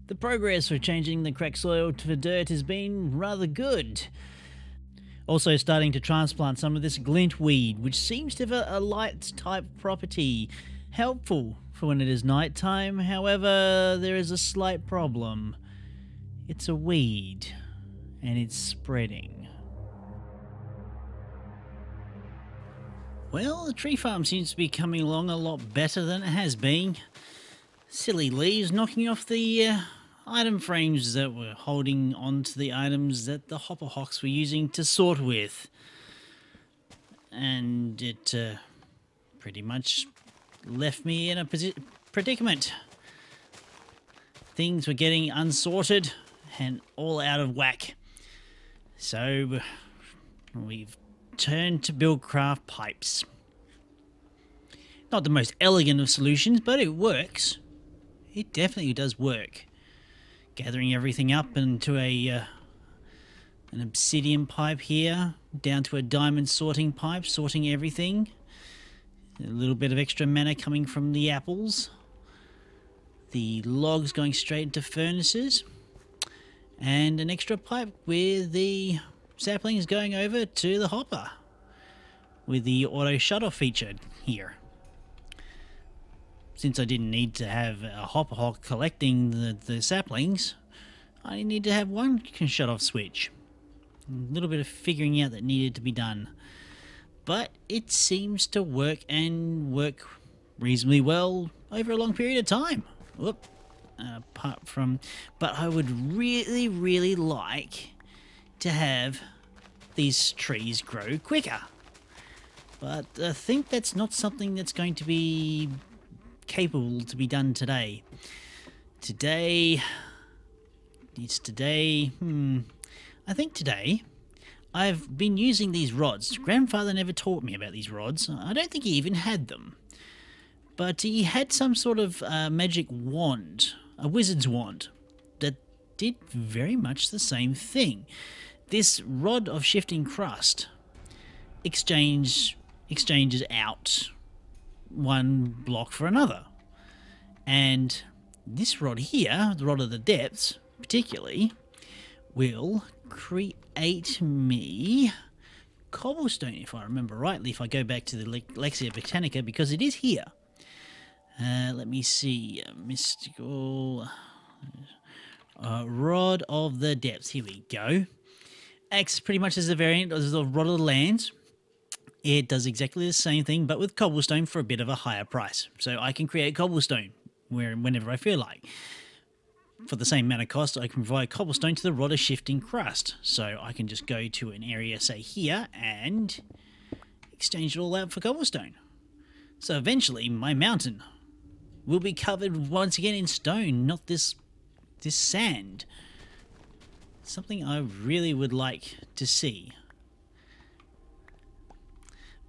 The progress for changing the cracked soil to dirt has been rather good. Also starting to transplant some of this glint weed, which seems to have a light type property. Helpful for when it is night time, however, there is a slight problem. It's a weed, and it's spreading. Well, the tree farm seems to be coming along a lot better than it has been. Silly leaves knocking off the item frames that were holding onto the items that the hopper hawks were using to sort with. And it pretty much left me in a predicament. Things were getting unsorted and all out of whack. So we've turned to build craft pipes. Not the most elegant of solutions, but it works. It definitely does work. Gathering everything up into an obsidian pipe here, down to a diamond sorting pipe, sorting everything. A little bit of extra mana coming from the apples. The logs going straight into furnaces. And an extra pipe with the saplings going over to the hopper. With the auto shut-off feature here. Since I didn't need to have a hopper hawk collecting the saplings, I need to have one shut-off switch. A little bit of figuring out that needed to be done. But it seems to work and work reasonably well over a long period of time. Whoop. Apart from... But I would really, really like to have these trees grow quicker. But I think that's not something that's going to be capable to be done today. I think today I've been using these rods. Grandfather never taught me about these rods. I don't think he even had them. But he had some sort of magic wand, a wizard's wand, that did very much the same thing. This rod of shifting crust exchanges out one block for another. And this rod here, the rod of the depths particularly, will create me cobblestone, if I remember rightly, if I go back to the Lexia Botanica, because it is here. Let me see, mystical rod of the depths, here we go. Acts pretty much as a variant of the rod of the lands. It does exactly the same thing, but with cobblestone for a bit of a higher price. So I can create cobblestone whenever I feel like. For the same amount of cost, I can provide cobblestone to the rod of shifting crust. So I can just go to an area, say here, and exchange it all out for cobblestone. So eventually, my mountain will be covered once again in stone, not this sand. Something I really would like to see.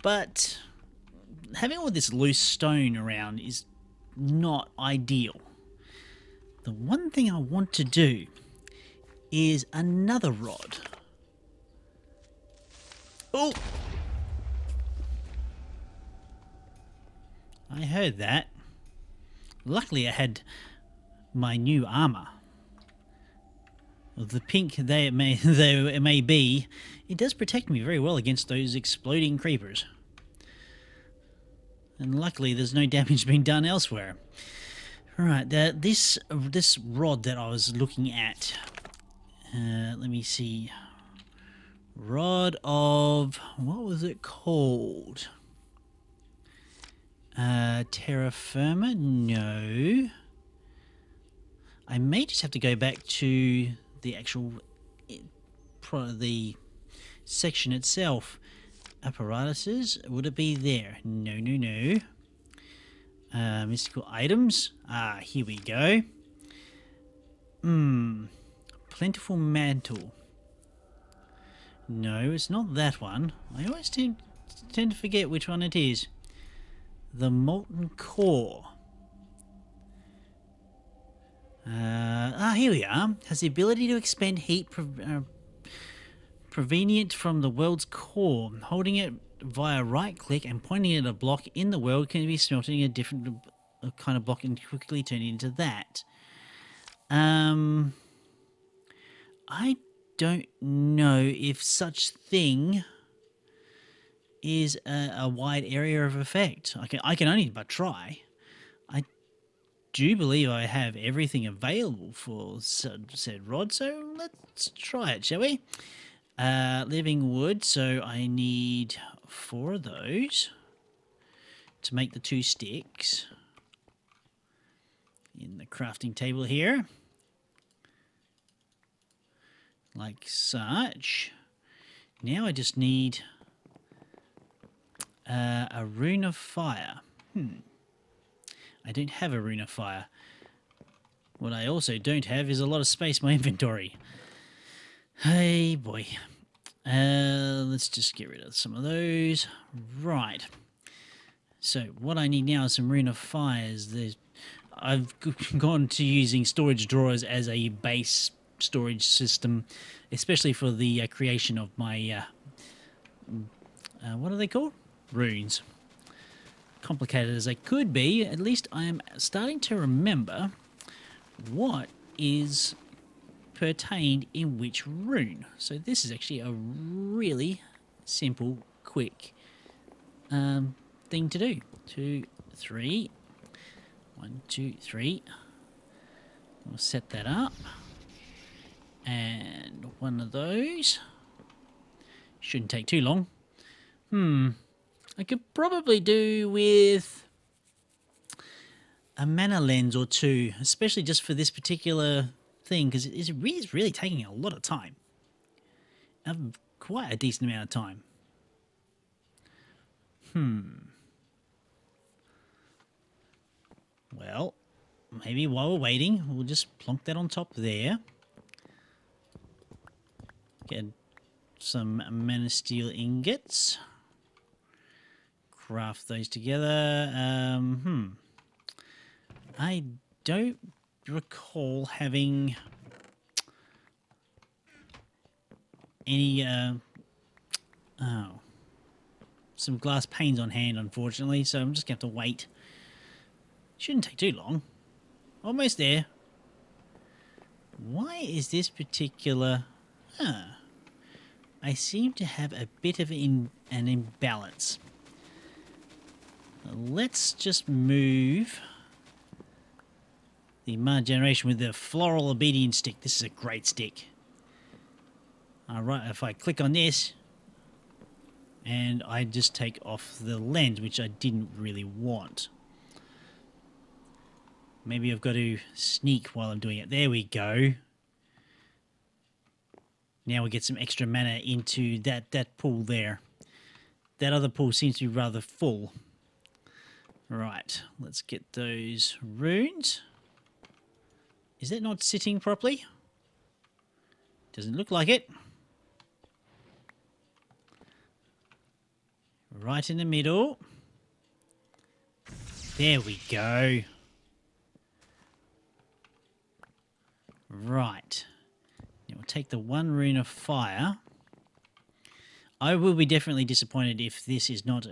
But having all this loose stone around is not ideal. The one thing I want to do is another rod. Oh! I heard that. Luckily I had my new armor. The pink though it may be, it does protect me very well against those exploding creepers. And luckily there's no damage being done elsewhere. Right, this rod that I was looking at, let me see, rod of, what was it called? Terra Firma? No. I may just have to go back to the actual, the section itself. Apparatuses, would it be there? No, no, no. Mystical items. Ah, here we go. Plentiful mantle. No, it's not that one. I always tend to forget which one it is. The molten core. Here we are. Has the ability to expend heat provenient from the world's core. Holding it via right click and pointing at a block in the world can be smelting a different kind of block and quickly turn it into that. I I don't know if such thing is a wide area of effect. I can only but try. I do believe I have everything available for said rod, so let's try it, shall we? Living wood, so I need 4 of those to make the 2 sticks in the crafting table here, like such. Now I just need a rune of fire. I don't have a rune of fire. What I also don't have is a lot of space in my inventory. Hey boy. Let's just get rid of some of those. Right. So what I need now is some rune of fires. I've gone to using storage drawers as a base storage system, especially for the creation of my what are they called? Runes. Complicated as they could be, at least I am starting to remember what is pertained in which rune. So this is actually a really simple, quick thing to do. 2, 3. 1, 2, 3. We'll set that up. And one of those. Shouldn't take too long. I could probably do with a mana lens or 2, especially just for this particular thing, because it's really taking a lot of time. Quite a decent amount of time. Well, maybe while we're waiting, we'll just plonk that on top there. Get some mana steel ingots. Craft those together. I don't recall having any some glass panes on hand, unfortunately, so I'm just gonna have to wait. Shouldn't take too long. Almost there. Why is this particular... I seem to have a bit of an imbalance. Let's just move the mana generation with the floral obedience stick. This is a great stick. Alright, if I click on this and I just take off the lens, which I didn't really want. Maybe I've got to sneak while I'm doing it. There we go. Now we get some extra mana into that pool there. That other pool seems to be rather full. Right, let's get those runes. Is that not sitting properly? Doesn't look like it. Right in the middle. There we go. Right. Now we'll take the 1 rune of fire. I will be definitely disappointed if this is not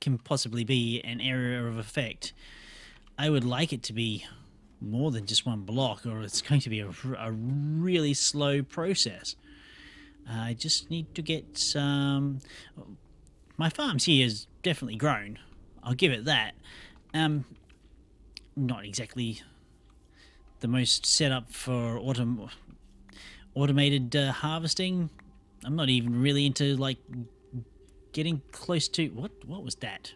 can possibly be an area of effect. I would like it to be more than just 1 block, or it's going to be a really slow process. I just need to get some... My farms here has definitely grown. I'll give it that. Not exactly the most set up for automated harvesting. I'm not even really into, like, getting close to... What was that?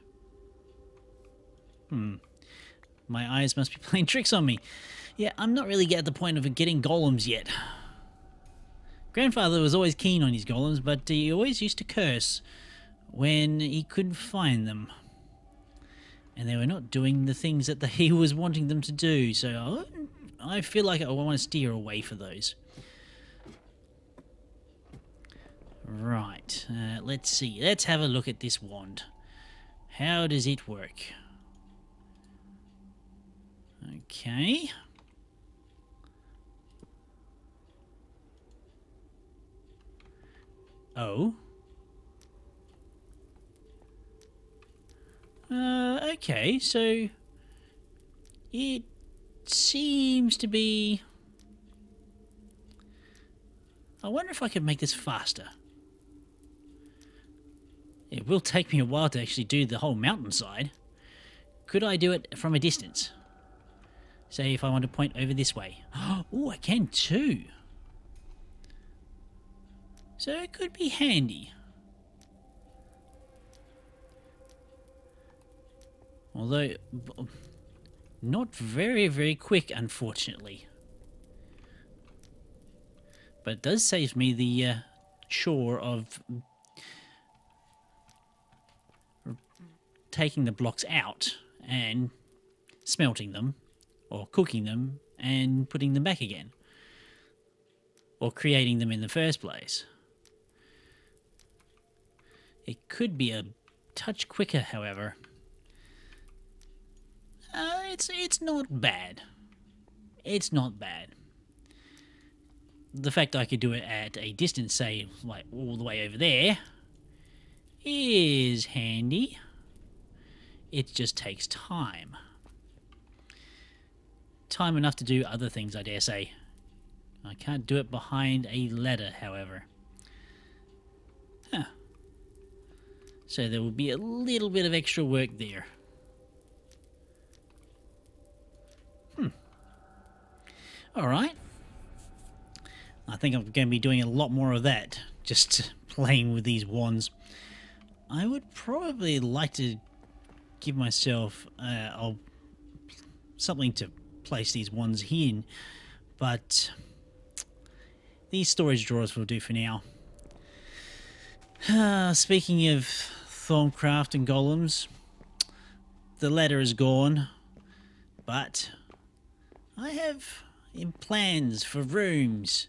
My eyes must be playing tricks on me. Yeah, I'm not really at the point of getting golems yet. Grandfather was always keen on his golems, but he always used to curse when he couldn't find them. And they were not doing the things that he was wanting them to do, so I feel like I want to steer away for those. Right, let's see. Let's have a look at this wand. How does it work? Okay. Oh. Okay, so it seems to be... I wonder if I could make this faster. It will take me a while to actually do the whole mountainside. Could I do it from a distance? Say if I want to point over this way. Oh, I can too. So it could be handy. Although, not very, very quick, unfortunately. But it does save me the chore of taking the blocks out and smelting them, or cooking them and putting them back again, or creating them in the first place. It could be a touch quicker, however. It's not bad. It's not bad. The fact I could do it at a distance, say, like all the way over there, is handy. It just takes time. Time enough to do other things, I dare say. I can't do it behind a ladder, however. Huh. So there will be a little bit of extra work there. Alright. I think I'm going to be doing a lot more of that, just playing with these wands. I would probably like to give myself something to place these wands in, but these storage drawers will do for now. Speaking of Thorncraft and golems, the ladder is gone, but I have plans for rooms.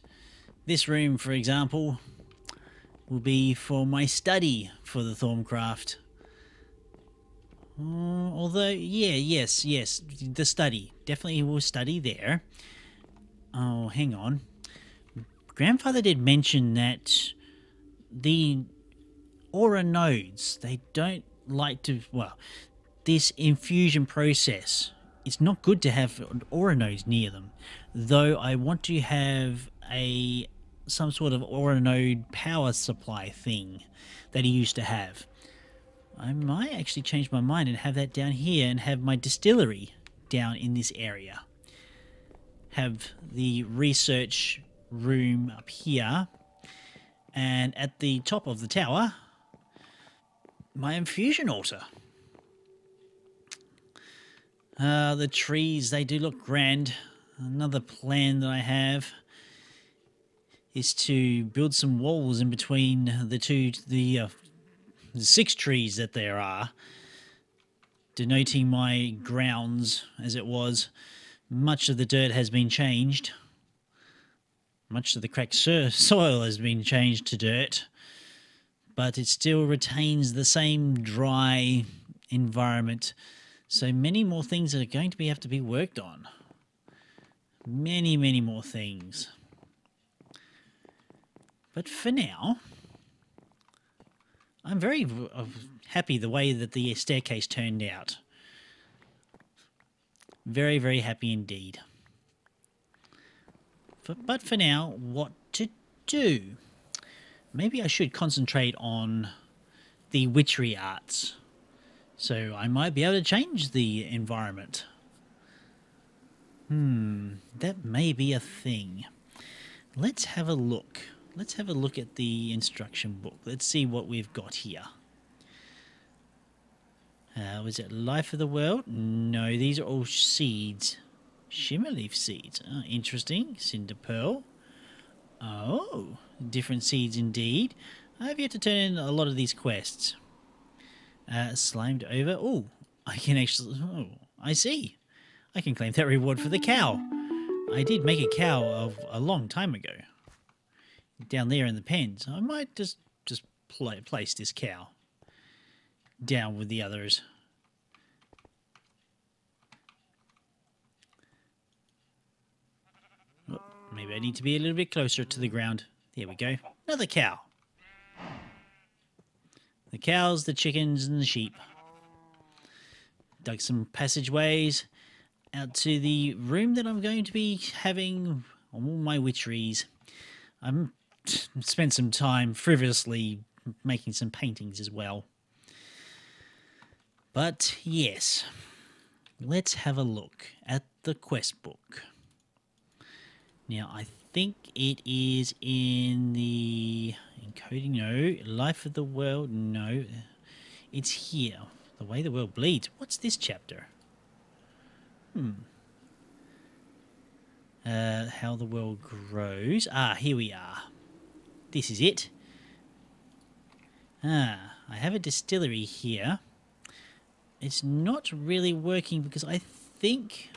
This room, for example, will be for my study for the Thorncraft. Although, yes, the study. Definitely will study there. Oh, hang on. Grandfather did mention that the aura nodes, they don't like to, well, this infusion process, it's not good to have aura nodes near them. Though I want to have some sort of aura node power supply thing that he used to have. I might actually change my mind and have that down here and have my distillery down in this area. Have the research room up here, and at the top of the tower, my infusion altar. The trees, they do look grand. Another plan that I have is to build some walls in between the 6 trees that there are, denoting my grounds as it was. Much of the dirt has been changed. Much of the cracked soil has been changed to dirt, but it still retains the same dry environment. So many more things are going to have to be worked on. Many, many more things. But for now, I'm very happy the way that the staircase turned out. Very, very happy indeed. But for now, what to do? Maybe I should concentrate on the witchery arts. So I might be able to change the environment. That may be a thing. Let's have a look. Let's have a look at the instruction book. Let's see what we've got here. Was it Life of the World? No, these are all seeds. Shimmerleaf seeds. Oh, interesting. Cinder Pearl. Oh, different seeds indeed. I've yet to turn in a lot of these quests. Slimed over. Oh, I can actually... Oh, I see. I can claim that reward for the cow. I did make a cow of a long time ago. Down there in the pens. I might just place this cow down with the others. Oh, maybe I need to be a little bit closer to the ground. There we go. Another cow. The cows, the chickens, and the sheep. Dug some passageways. out to the room that I'm going to be having all my witcheries. I'm spent some time frivolously making some paintings as well. But yes, let's have a look at the quest book. Now, I think it is in the encoding, no. Life of the world, no. It's here. The way the world bleeds. What's this chapter? How the world grows. Ah, here we are. This is it. Ah, I have a distillery here. It's not really working because I think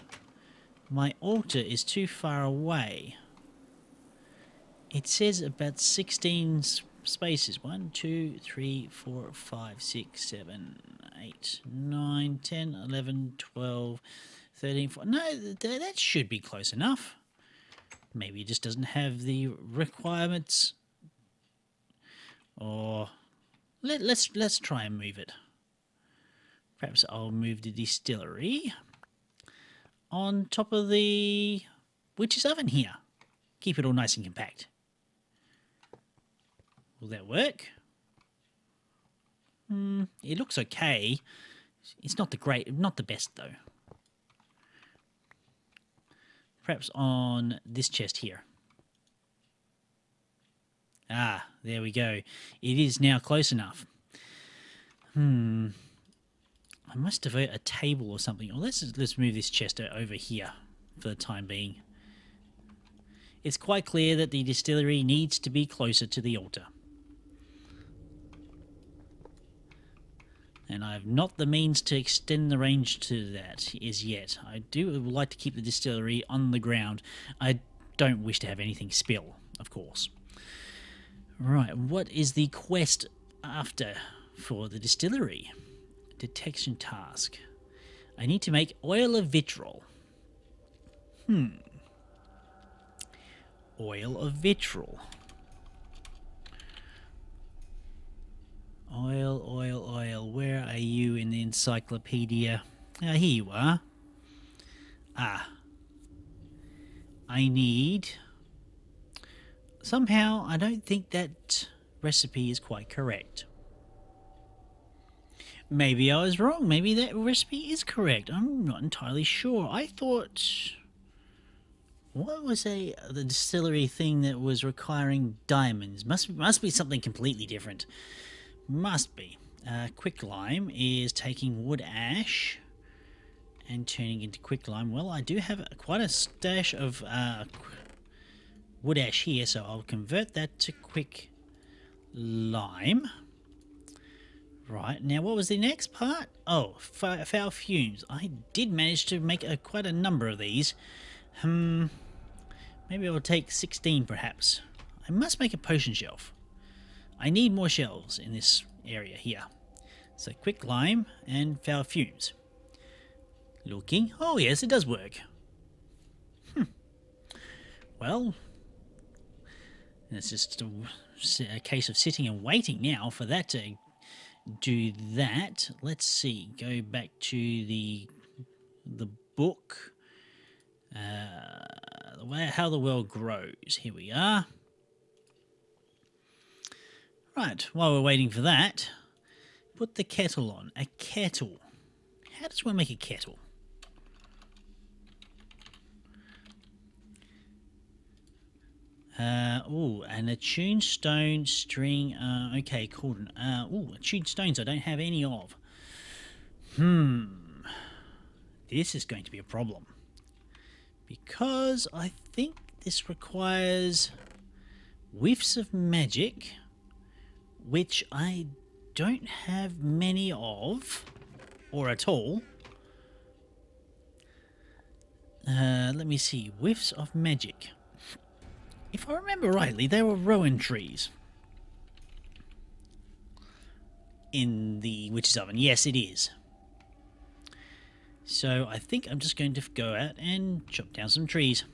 my altar is too far away. It says about 16 spaces. 1, 2, 3, 4, 5, 6, 7, 8, 9, 10, 11, 12, 13, 14. No, that should be close enough. Maybe it just doesn't have the requirements. Or let's try and move it. Perhaps I'll move the distillery on top of the witch's oven here. Keep it all nice and compact. Will that work? It looks okay. It's not the best though. Perhaps on this chest here. Ah, there we go. It is now close enough. I must devote a table or something. Or let's move this chest over here for the time being. It's quite clear that the distillery needs to be closer to the altar. And I have not the means to extend the range to that as yet. I would like to keep the distillery on the ground. I don't wish to have anything spill, of course. Right, what is the quest after for the distillery? Detection task. I need to make oil of vitriol. Oil of vitriol. Oil. Where are you in the encyclopedia? Ah, here you are. Ah. I need... Somehow, I don't think that recipe is quite correct. Maybe I was wrong. Maybe that recipe is correct. I'm not entirely sure. I thought... What was the distillery thing that was requiring diamonds? Must be something completely different. Must be. Quicklime is taking wood ash and turning into quicklime. Well, I do have quite a stash of wood ash here, so I'll convert that to quick lime. Right, now what was the next part? Oh, foul fumes. I did manage to make quite a number of these. Maybe I'll take 16 perhaps. I must make a potion shelf. I need more shelves in this area here. So quick lime and foul fumes. Looking. Oh yes, it does work. Well, it's just a case of sitting and waiting now for that to do that. Let's see. Go back to the book. How the world grows. Here we are. Right, while we're waiting for that, put the kettle on. A kettle. How does one make a kettle? And a tuned stone string. Okay, cauldron. Tuned stones I don't have any of. This is going to be a problem. Because I think this requires whiffs of magic, which I don't have many of, or at all. Let me see. Whiffs of magic. If I remember rightly, they were rowan trees in the witch's oven. Yes, it is. So I think I'm just going to go out and chop down some trees.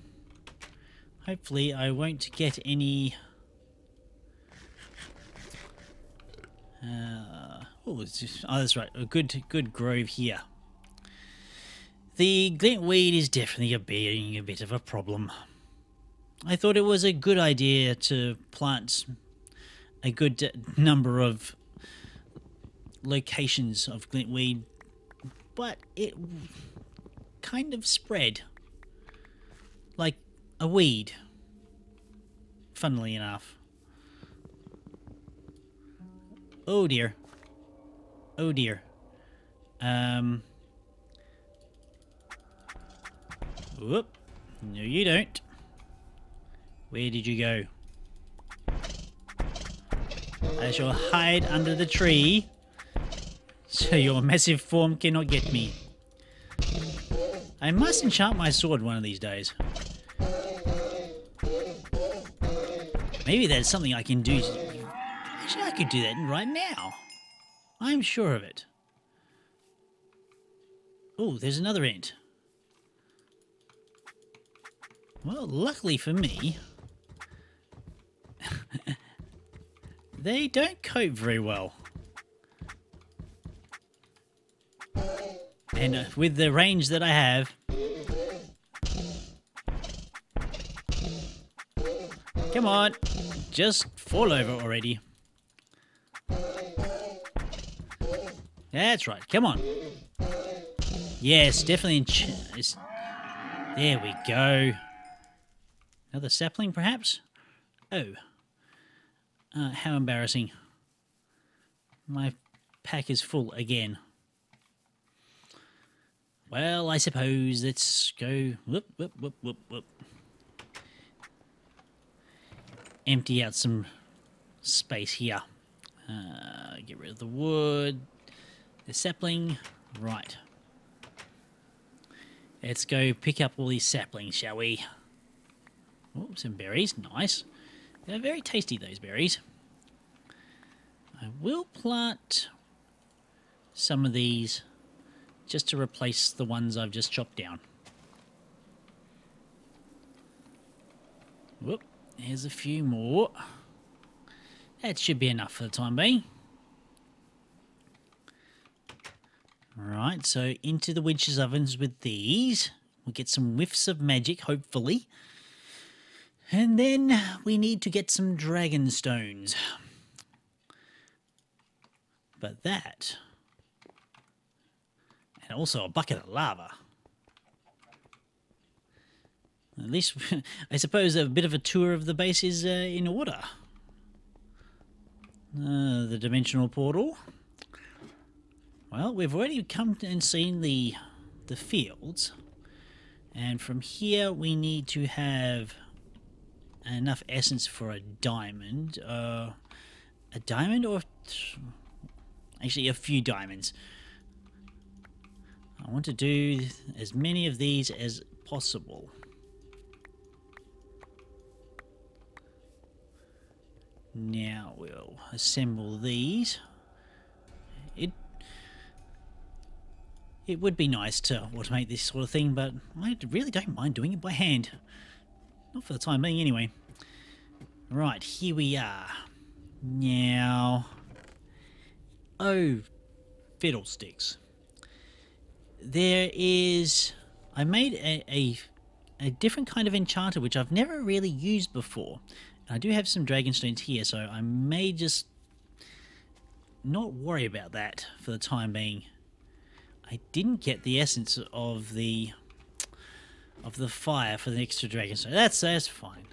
Hopefully I won't get any... that's right. A good grove here. The glintweed is definitely being a bit of a problem. I thought it was a good idea to plant a good number of locations of glintweed, but it kind of spread like a weed, funnily enough. Oh dear. Oh dear. Whoop. No, you don't. Where did you go? I shall hide under the tree so your massive form cannot get me. I must enchant my sword one of these days. Maybe that's something I can do. Actually, I could do that right now. I'm sure of it. Oh, there's another ant. Well, luckily for me, they don't cope very well. And with the range that I have... Come on, just fall over already. That's right, come on. Yes, definitely. There we go. Another sapling, perhaps? Oh. How embarrassing. My pack is full again. Well, I suppose let's go... Whoop, whoop, whoop, whoop, whoop. Empty out some space here. Get rid of the wood. The sapling. Right. Let's go pick up all these saplings, shall we? Oh, some berries. Nice. They're very tasty, those berries. I will plant some of these just to replace the ones I've just chopped down. Whoop. Here's a few more. That should be enough for the time being. Right, so into the witch's ovens with these. We'll get some whiffs of magic, hopefully. And then we need to get some dragon stones. But that... And also a bucket of lava. At least, I suppose a bit of a tour of the base is in order. The dimensional portal. Well, we've already come and seen the fields. And from here we need to have enough essence for a diamond. A diamond or... Actually, a few diamonds. I want to do as many of these as possible. Now we'll assemble these. It would be nice to automate this sort of thing, but I really don't mind doing it by hand. Not for the time being, anyway. Right, here we are. Now... Oh, Fiddlesticks. There is... I made a different kind of enchanter, which I've never really used before. I do have some dragon stones here, so I may just not worry about that for the time being. I didn't get the essence of the fire for the extra dragon stone. That's fine.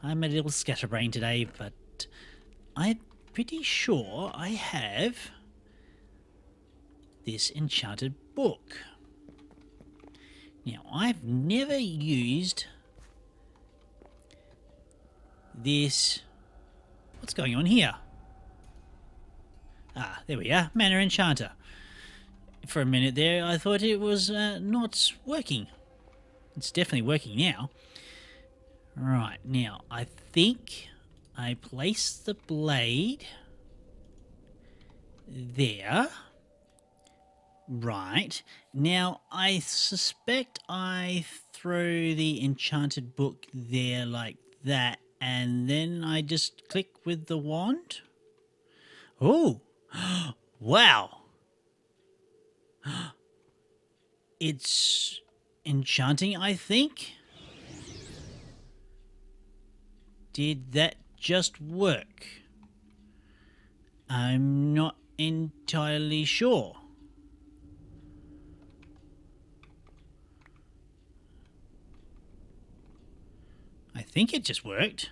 I'm a little scatterbrained today, but I'm pretty sure I have this enchanted book. Now, I've never used this... What's going on here? Ah, there we are. Mana Enchanter. For a minute there, I thought it was not working. It's definitely working now. Right, now, I think I place the blade there. Right. Now, I suspect I throw the enchanted book there like that, and then I just click with the wand. Oh! Wow! It's enchanting, I think. Did that just work? I'm not entirely sure. I think it just worked.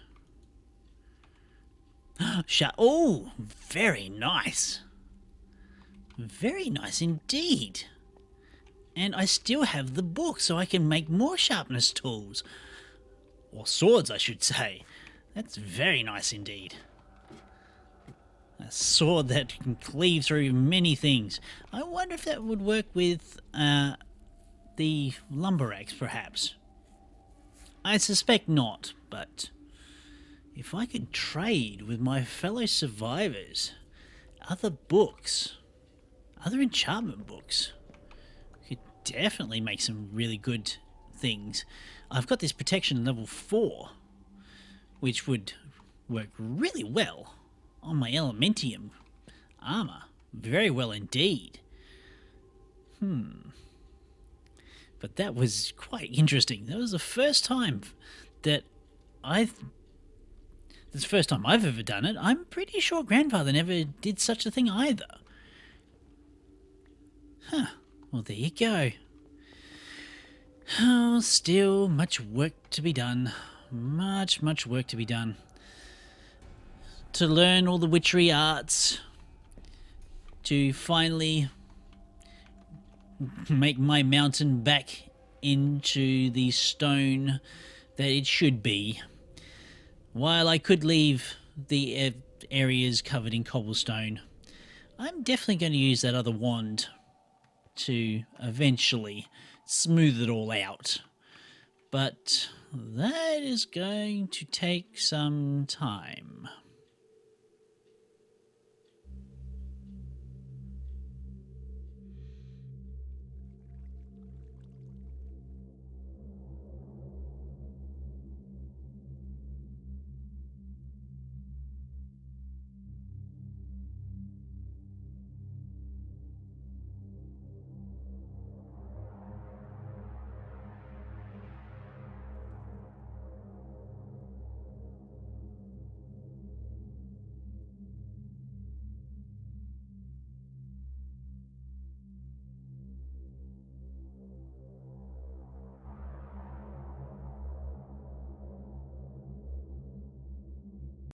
Oh, very nice. Very nice indeed. And I still have the book, so I can make more sharpness tools. Or swords, I should say. That's very nice indeed. A sword that can cleave through many things. I wonder if that would work with the lumber axe, perhaps. I suspect not, but if I could trade with my fellow survivors, other books, other enchantment books, could definitely make some really good things. I've got this protection level 4, which would work really well on my Elementium armor. Very well indeed. But that was quite interesting. That was the first time that That's the first time I've ever done it. I'm pretty sure Grandfather never did such a thing either. Huh. Well, there you go. Oh, still much work to be done. Much work to be done. To learn all the witchery arts. To finally make my mountain back into the stone that it should be. While I could leave the areas covered in cobblestone, I'm definitely going to use that other wand to eventually smooth it all out. But that is going to take some time.